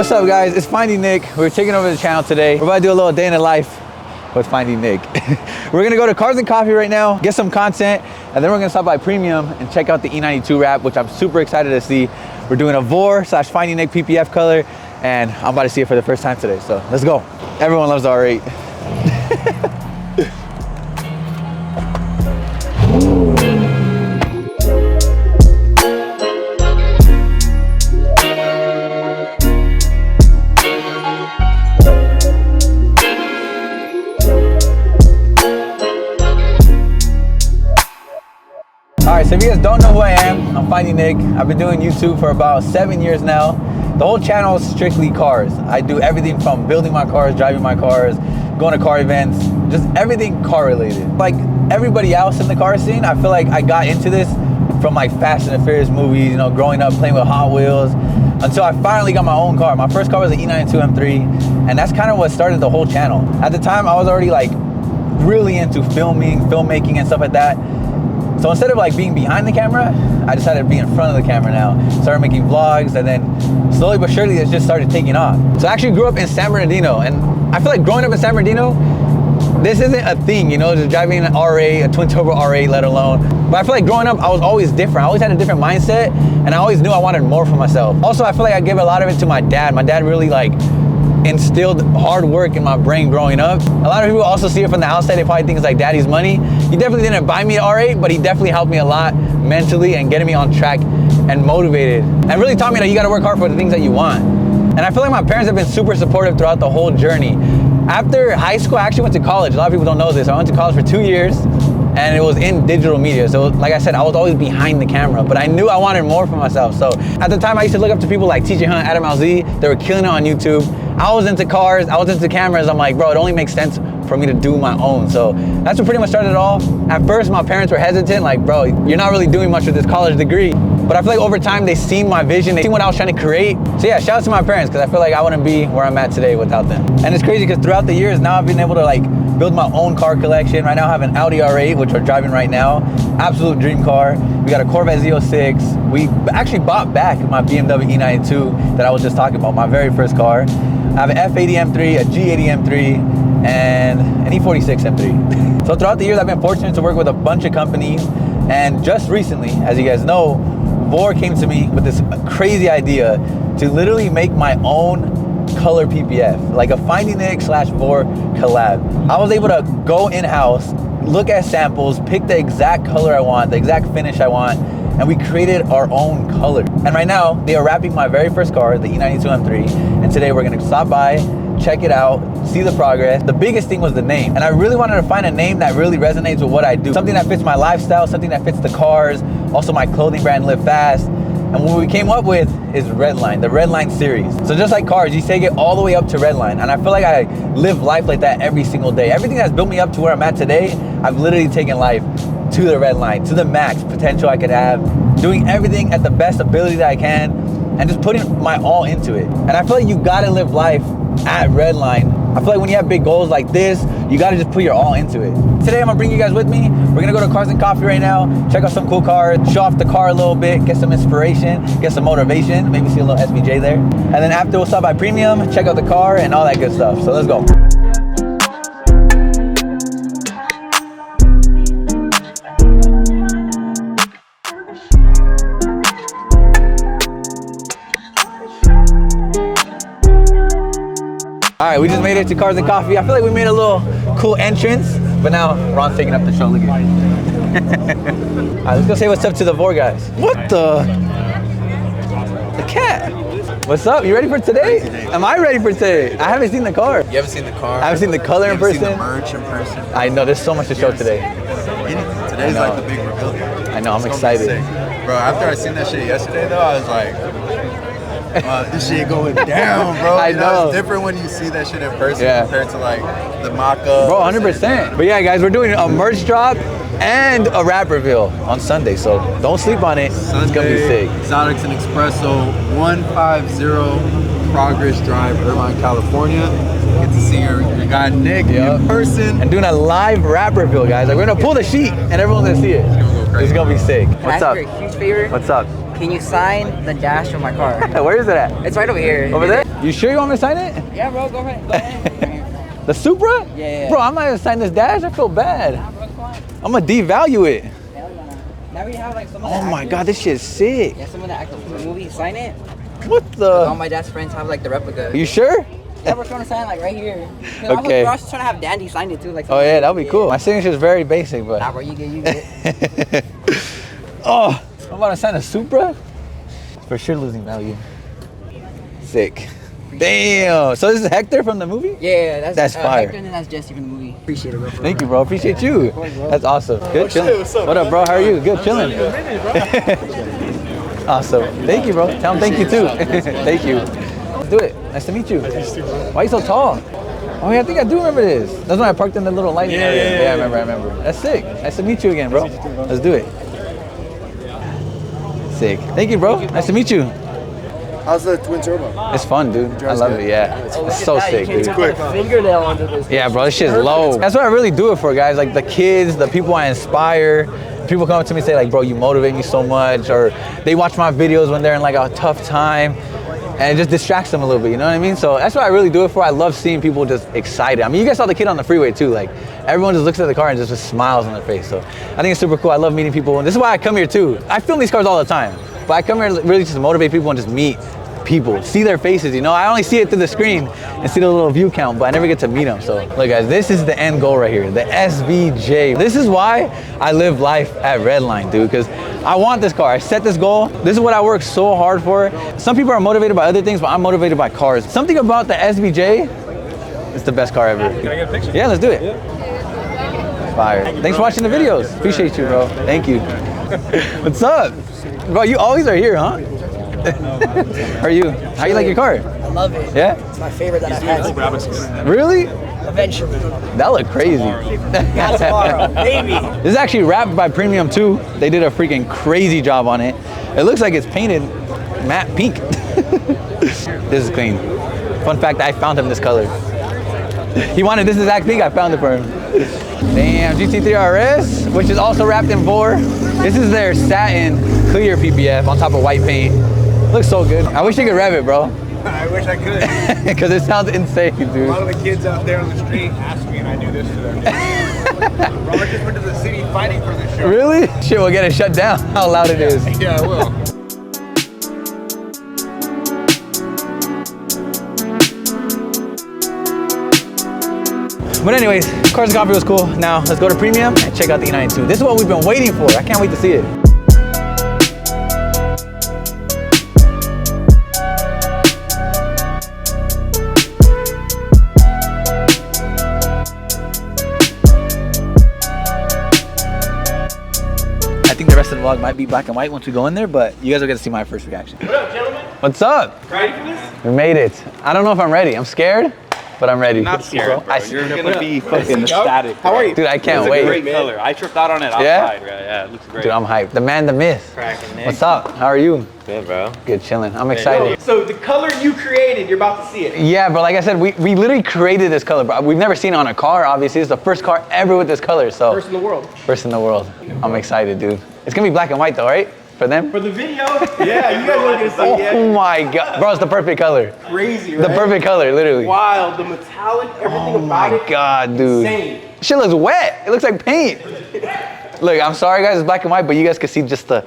What's up, guys? It's Finding Nick. We're taking over the channel today. We're about to do a little day in the life with Finding Nick. We're gonna go to Cars and Coffee right now, get some content, and then we're gonna stop by Premium and check out the E92 wrap, which I'm super excited to see. We're doing a VOIR / Finding Nick PPF color, and I'm about to see it for the first time today, so let's go. Everyone loves the R8. Alright, so if you guys don't know who I am, I'm Finding Nick. I've been doing YouTube for about 7 years now. The whole channel is strictly cars. I do everything from building my cars, driving my cars, going to car events, just everything car related. Like everybody else in the car scene, I feel like I got into this from like Fast and the Furious movies, you know, growing up playing with Hot Wheels, until I finally got my own car. My first car was an E92 M3, and that's kind of what started the whole channel. At the time, I was already like really into filmmaking and stuff like that. So instead of like being behind the camera, I decided to be in front of the camera now. Started making vlogs, and then slowly but surely it just started taking off. So I actually grew up in San Bernardino, and I feel like growing up in San Bernardino, this isn't a thing, you know, just driving an R8, a twin turbo R8 let alone. But I feel like growing up, I was always different. I always had a different mindset, and I always knew I wanted more for myself. Also, I feel like I give a lot of it to my dad. My dad really like instilled hard work in my brain growing up. A lot of people also see it from the outside. They probably think it's like daddy's money. He definitely didn't buy me an R8, but he definitely helped me a lot mentally and getting me on track and motivated, and really taught me that you got to work hard for the things that you want. And I feel like my parents have been super supportive throughout the whole journey. After high school, I actually went to college. A lot of people don't know this. I went to college for 2 years, and it was in digital media. So like I said, I was always behind the camera, but I knew I wanted more for myself. So at the time, I used to look up to people like TJ Hunt, Adam LZ. They were killing it on YouTube. I was into cars, I was into cameras. I'm like, bro, it only makes sense for me to do my own. So that's what pretty much started it all. At first, my parents were hesitant, like, bro, you're not really doing much with this college degree. But I feel like over time, they seen my vision, they seen what I was trying to create. So yeah, shout out to my parents, because I feel like I wouldn't be where I'm at today without them. And it's crazy, because throughout the years, now I've been able to like build my own car collection. Right now I have an Audi R8, which we're driving right now. Absolute dream car. We got a Corvette Z06. We actually bought back my BMW E92 that I was just talking about, my very first car. I have an F80 M3, a G80 M3, and an E46 M3. So throughout the years, I've been fortunate to work with a bunch of companies. And just recently, as you guys know, VOIR came to me with this crazy idea to literally make my own color PPF, like a Finding Nick / VOIR collab. I was able to go in-house, look at samples, pick the exact color I want, the exact finish I want, and we created our own color. And right now, they are wrapping my very first car, the E92 M3, and today we're gonna stop by, check it out, see the progress. The biggest thing was the name, and I really wanted to find a name that really resonates with what I do. Something that fits my lifestyle, something that fits the cars, also my clothing brand, Live Fast. And what we came up with is Redline, the Redline series. So just like cars, you take it all the way up to Redline. And I feel like I live life like that every single day. Everything that's built me up to where I'm at today, I've literally taken life to the Redline, to the max potential I could have, doing everything at the best ability that I can, and just putting my all into it. And I feel like you gotta live life at Redline. I feel like when you have big goals like this, you gotta just put your all into it. Today I'm gonna bring you guys with me. We're gonna go to Cars and Coffee right now, check out some cool cars, show off the car a little bit, get some inspiration, get some motivation, maybe see a little SVJ there. And then after, we'll stop by Premium, check out the car and all that good stuff. So let's go. All right, we just made it to Cars and Coffee. I feel like we made a little cool entrance, but now Ron's taking up the show. Look at it. All right, let's go say what's up to the VOIR guys. What the cat? What's up? You ready for today? Am I ready for today? I haven't seen the car. You haven't seen the car? I haven't seen the color in person. You haven't seen the merch in person. I know, there's so much to show today. Today's like the big reveal. I know, I'm excited. Bro, after I seen that shit yesterday though, I was like, this shit going down, bro. I know. It's different when you see that shit in person compared to like the mock-up. Bro, 100%. But yeah, guys, we're doing a merch drop and a wrap reveal on Sunday, so don't sleep on it. Sunday, it's gonna be sick. Exotics and Espresso, 150 Progress Drive, Irvine, California. Get to see your guy Nick in person. And doing a live wrap reveal, guys. Like, we're gonna pull the sheet and everyone's gonna see it. It's gonna go crazy. It's gonna be sick. What's up? A huge favor. What's up? Can you sign the dash of my car? Where is it at? It's right over here. Over there? You sure you want me to sign it? Yeah, bro, go ahead. Go ahead. The Supra? Yeah. Bro, I'm not gonna sign this dash. I feel bad. I'm gonna devalue it. Hell no. Now we have like some of the Oh my actors. God, this shit's sick. Yeah, some of the actors from the movie sign it. What All the? my dad's friends have like the replica. You sure? Yeah, we're trying to sign like right here. Okay. We're also trying to have Dandy sign it too. Like. Oh yeah, that'd be cool. My signature's very basic, but. Nah, bro, you get it. Oh, I'm about to sign a Supra? It's for sure losing value. Sick. Damn. So this is Hector from the movie? Yeah, That's fire. Hector and then that's Jesse from the movie. Appreciate it, bro. Thank you, bro. Appreciate you. course, bro. That's awesome. Good chilling. What up, bro? How are you? Good chilling. Awesome. Thank you, bro. Tell him thank you too. Thank you. Let's do it. Nice to meet you. Why are you so tall? Oh yeah, I think I do remember this. That's when I parked in the little lighting area. Yeah, I remember. That's sick. Nice to meet you again, bro. Let's do it. Sick. Thank you, bro. Nice to meet you. How's the twin turbo? It's fun, dude. I love it. Yeah, it's so sick, dude. Quick. Fingernail under this. Yeah, bro, this shit's low. That's what I really do it for, guys. Like the kids, the people I inspire. People come up to me and say like, bro, you motivate me so much. Or they watch my videos when they're in like a tough time. And it just distracts them a little bit, you know what I mean? So that's what I really do it for. I love seeing people just excited. I mean, you guys saw the kid on the freeway too. Like everyone just looks at the car and just smiles on their face. So I think it's super cool. I love meeting people. And this is why I come here too. I film these cars all the time. But I come here to really just motivate people and just meet people, see their faces, you know? I only see it through the screen and see the little view count, but I never get to meet them. So look guys, this is the end goal right here, the SVJ. This is why I live life at Redline, dude, because I want this car. I set this goal. This is what I work so hard for. Some people are motivated by other things, but I'm motivated by cars. Something about the SVJ, it's the best car ever. Can I get a picture? Yeah, let's do it. Fire. Thanks for watching the videos. Appreciate you, bro. Thank you. What's up? Bro, you always are here, huh? How are you? How you like your car? I love it. Yeah? It's my favorite that I've had. Really? Eventually. That looked crazy. Not tomorrow, maybe. This is actually wrapped by Premium too. They did a freaking crazy job on it. It looks like it's painted matte pink. This is clean. Fun fact, I found him this color. He wanted this exact pink, I found it for him. Damn, GT3 RS, which is also wrapped in VOIR. This is their satin clear PPF on top of white paint. Looks so good. I wish you could rev it, bro. I wish I could. Because it sounds insane, A dude. lot of the kids out there on the street ask me, and I do this to them. Robert just went to the city fighting for this show. Really? Shit, we'll get it shut down, how loud it is. Yeah, I will. But anyways, Cars and Coffee was cool. Now let's go to Premium and check out the E92. This is what we've been waiting for. I can't wait to see it. I think the rest of the vlog might be black and white once we go in there, but you guys will get to see my first reaction. What up, gentlemen? What's up? Ready for this? We made it. I don't know if I'm ready. I'm scared, but I'm ready. Not scared, bro. You're gonna be fucking Yo, ecstatic. how are you? Dude, I can't It's wait. a great color. I tripped out on it outside. Yeah? Right? Yeah, it looks great. Dude, I'm hyped. The man, the myth. Cracking, Nick. What's up? How are you? Good, bro. Good, chilling. I'm excited. So the color you created, you're about to see it. Yeah, bro, like I said, we literally created this color, bro. We've never seen it on a car, obviously. It's the first car ever with this color, so. First in the world. First in the world. I'm excited, dude. It's gonna be black and white though, right? For them? For the video, yeah, you guys are gonna see Oh it. my God. Bro, it's the perfect color. Crazy, right? The perfect color, literally. Wild, the metallic, everything Oh about my it. God, dude. Insane. Shit looks wet. It looks like paint. Look, I'm sorry guys, it's black and white, but you guys can see just the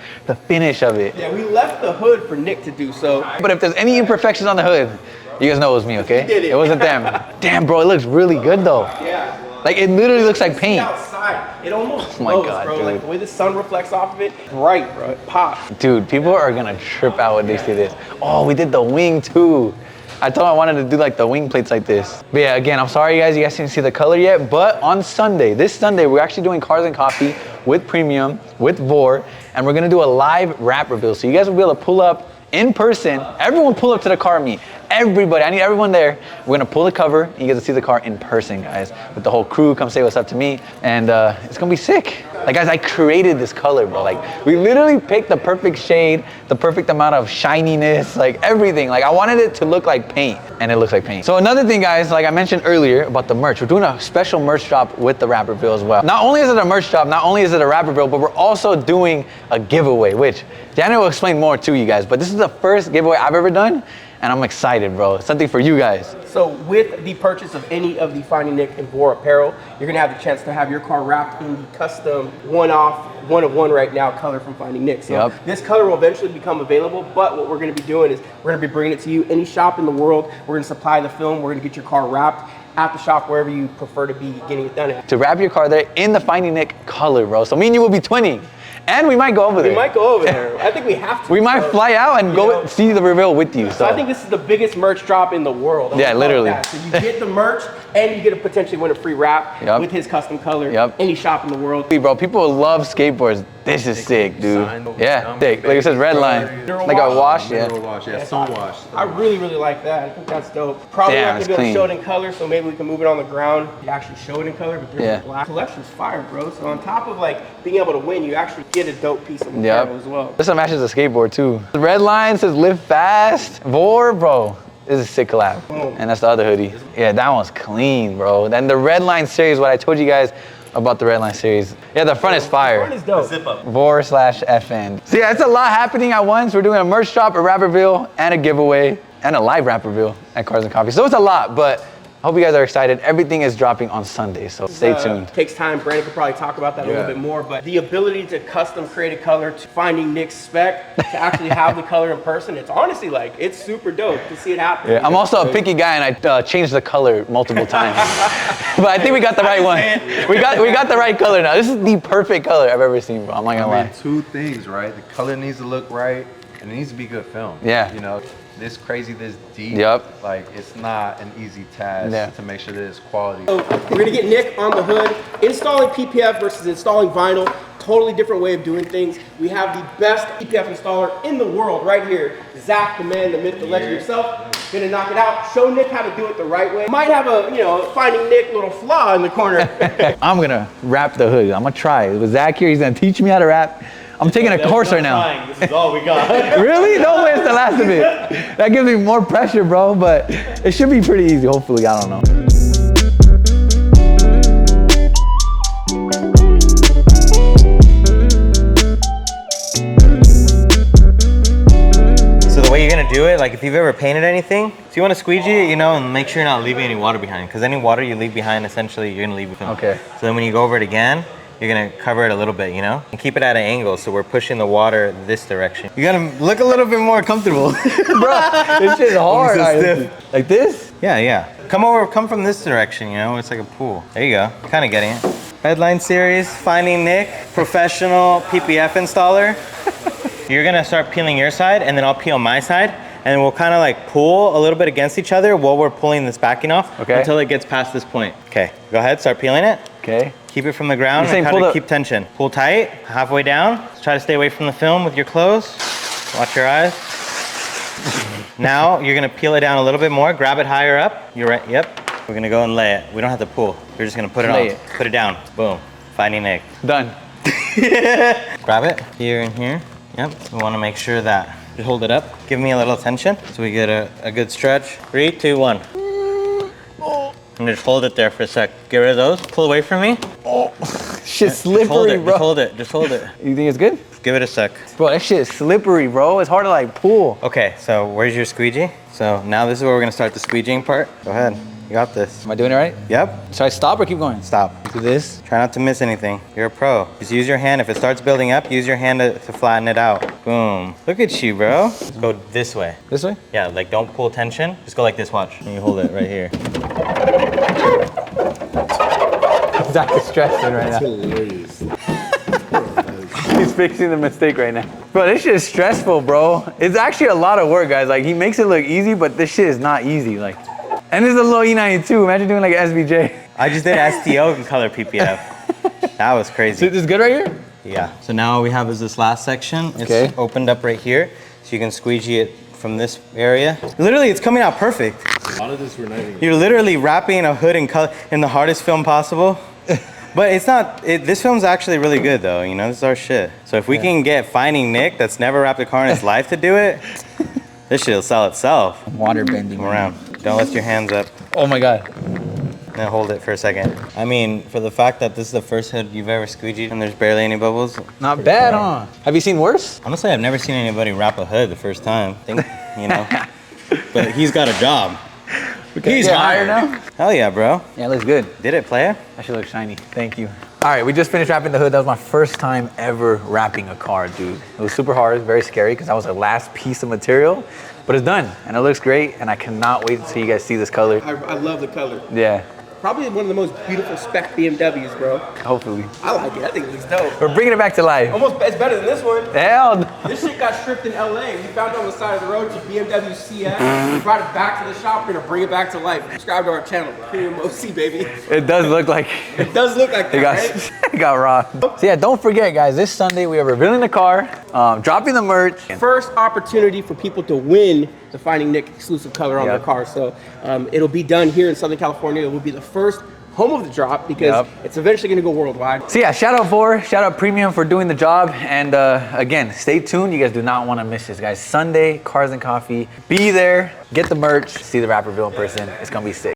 finish of it. Yeah, we left the hood for Nick to do so. But if there's any imperfections on the hood, you guys know it was me, okay? You did it. It wasn't them. Damn, bro, it looks really good though. Yeah. Like it literally looks like paint. Outside, it almost Oh my glows, God, bro. dude. Like the way the sun reflects off of it, bright, bro. It pops. Dude, people are gonna trip out when they see this. Oh, we did the wing too. I told him I wanted to do like the wing plates like this. But yeah, again, I'm sorry you guys didn't see the color yet, but on Sunday, this Sunday, we're actually doing Cars and Coffee with Premium, with VOIR, and we're gonna do a live wrap reveal. So you guys will be able to pull up in person. Everyone pull up to the car meet. everybody. I need everyone there. We're gonna pull the cover and you get to see the car in person, guys. With the whole crew, come say what's up to me. And it's gonna be sick. Like guys, I created this color, bro. Like we literally picked the perfect shade, the perfect amount of shininess, like everything. Like I wanted it to look like paint, and it looks like paint. So another thing, guys, like I mentioned earlier about the merch, we're doing a special merch drop with the wrap reveal as well. Not only is it a merch drop, not only is it a wrap reveal, but we're also doing a giveaway, which Daniel will explain more to you guys. But this is the first giveaway I've ever done, and I'm excited, bro. It's something for you guys. So with the purchase of any of the FindingNick and VOIR apparel, you're gonna have the chance to have your car wrapped in the custom one-off, one-of-one right now color from FindingNick. So this color will eventually become available, but what we're gonna be doing is we're gonna be bringing it to you, any shop in the world. We're gonna supply the film, we're gonna get your car wrapped at the shop, wherever you prefer to be getting it done at. To wrap your car there in the FindingNick color, bro. So me and you will be twinning. And we might go over there. We might go over there. I think we have to. We might fly out and go see the reveal with you. So I think this is the biggest merch drop in the world. Yeah, literally. So you get the merch and you get to potentially win a free wrap with his custom color. Any shop in the world. Bro, people love skateboards. This is sick, dude. Yeah, thick. Like it says red line. Like a wash, stone wash. I really, really like that. I think that's dope. Probably not gonna be able to show it in color, so maybe we can move it on the ground. You actually show it in color, but there's black. Collection's fire, bro. So on top of like being able to win, you actually get a dope piece of material as well. This one matches the skateboard too. The red line says live fast. VOIR, bro. This is a sick collab. And that's the other hoodie. Yeah, that one's clean, bro. Then the red line series, what I told you guys about the red line series. Yeah, the front is fire. The front is dope. Zip up. VOIR/FN. So yeah, it's a lot happening at once. We're doing a merch drop, a wrap reveal, and a giveaway, and a live wrap reveal at Cars and Coffee. So it's a lot, but I hope you guys are excited. Everything is dropping on Sunday, so stay tuned. Takes time. Brandon could probably talk about that a little bit more, but the ability to custom create a color to FindingNick's spec, to actually have the color in person, it's honestly like, it's super dope to see it happen. Yeah, I'm also a picky guy, and I changed the color multiple times. But I think we got the right one. We got the right color now. This is the perfect color I've ever seen, bro. I'm not gonna lie. Two things, right? The color needs to look right, and it needs to be good film. Yeah. You know, this crazy, this deep. Like, it's not an easy task to make sure that it's quality. So we're gonna get Nick on the hood. Installing PPF versus installing vinyl, totally different way of doing things. We have the best PPF installer in the world right here. Zach, the man, the myth, the legend himself, gonna knock it out. Show Nick how to do it the right way. Might have a, FindingNick little flaw in the corner. I'm gonna wrap the hood. I'm gonna try. With Zach here, he's gonna teach me how to wrap. I'm taking a course right now. This is all we got. Really? No way it's the last of it. That gives me more pressure, bro, but it should be pretty easy, hopefully. I don't know. So the way you're gonna do it, like if you've ever painted anything, so you wanna squeegee it, and make sure you're not leaving any water behind, because any water you leave behind, essentially, you're gonna leave with film. Okay. So then when you go over it again, you're gonna cover it a little bit, and keep it at an angle, so we're pushing the water this direction. You gotta look a little bit more comfortable. Bro, this shit's hard. Like this? Yeah. Come from this direction, it's like a pool. There you go, kinda getting it. Headline series, FindingNick, professional PPF installer. You're gonna start peeling your side, and then I'll peel my side, and we'll kind of like pull a little bit against each other while we're pulling this backing off until it gets past this point. Okay, go ahead, start peeling it. Okay. Keep it from the ground and kind of keep tension. Pull tight, halfway down. Try to stay away from the film with your clothes. Watch your eyes. Now you're gonna peel it down a little bit more, grab it higher up. You're right, yep. We're gonna go and lay it. We don't have to pull. We're just gonna put it on. Put it down, boom. FindingNick. Done. Grab it, here and here. Yep, we wanna make sure that, just hold it up. Give me a little tension so we get a good stretch. 3, 2, 1. And just hold it there for a sec. Get rid of those, pull away from me. Oh, shit's slippery, bro. Just hold it. You think it's good? Give it a sec. Bro, that shit is slippery, bro. It's hard to like pull. Okay, so where's your squeegee? So now this is where we're gonna start the squeegeeing part. Go ahead, you got this. Am I doing it right? Yep. Should I stop or keep going? Stop. Do this. Try not to miss anything. You're a pro. Just use your hand. If it starts building up, use your hand to flatten it out. Boom. Look at you, bro. Just go this way. This way? Yeah, like don't pull tension. Just go like this, watch. And you hold it right here. Zach is stressing right now. Hilarious. He's fixing the mistake right now. Bro, this shit is stressful, bro. It's actually a lot of work, guys. Like, he makes it look easy, but this shit is not easy. Like, and this is a little E92. Imagine doing like an SVJ. I just did STO in color PPF. That was crazy. So this is good right here? Yeah. So now all we have is this last section. It's opened up right here. So you can squeegee it from this area. Literally, it's coming out perfect. A lot of this we're not even. You're literally wrapping a hood in color in the hardest film possible. But it's not, this film's actually really good though, you know, this is our shit. So if we can get FindingNick that's never wrapped a car in his life to do it, this shit'll sell itself. Water bending. Come around. Don't lift your hands up. Oh my God. Now hold it for a second. I mean, for the fact that this is the first hood you've ever squeegeed and there's barely any bubbles. Not bad, huh? Have you seen worse? Honestly, I've never seen anybody wrap a hood the first time. I think, you know, but he's got a job. He's higher now? Hell yeah, bro. Yeah, it looks good. Did it, player? That should look shiny. Thank you. All right, we just finished wrapping the hood. That was my first time ever wrapping a car, dude. It was super hard, very scary because that was the last piece of material, but it's done and it looks great and I cannot wait until you guys see this color. I love the color. Yeah. Probably one of the most beautiful spec BMWs, bro. Hopefully. I like it. I think it looks dope. We're bringing it back to life. Almost, it's better than this one. Hell no. This shit got stripped in LA. We found it on the side of the road. It's a BMW CS. We brought it back to the shop. We're gonna bring it back to life. Subscribe to our channel. Premium OC, baby. It does look like It does look like that, right? it got robbed. So yeah, don't forget guys, this Sunday we are revealing the car, dropping the merch. First opportunity for people to win the FindingNick exclusive color on their car. So it'll be done here in Southern California. It will be the first home of the drop because it's eventually going to go worldwide. So yeah, shout out VOIR, shout out Premium for doing the job. And again, stay tuned. You guys do not want to miss this, guys. Sunday, Cars and Coffee. Be there, get the merch, see the rapper reveal in person. It's going to be sick.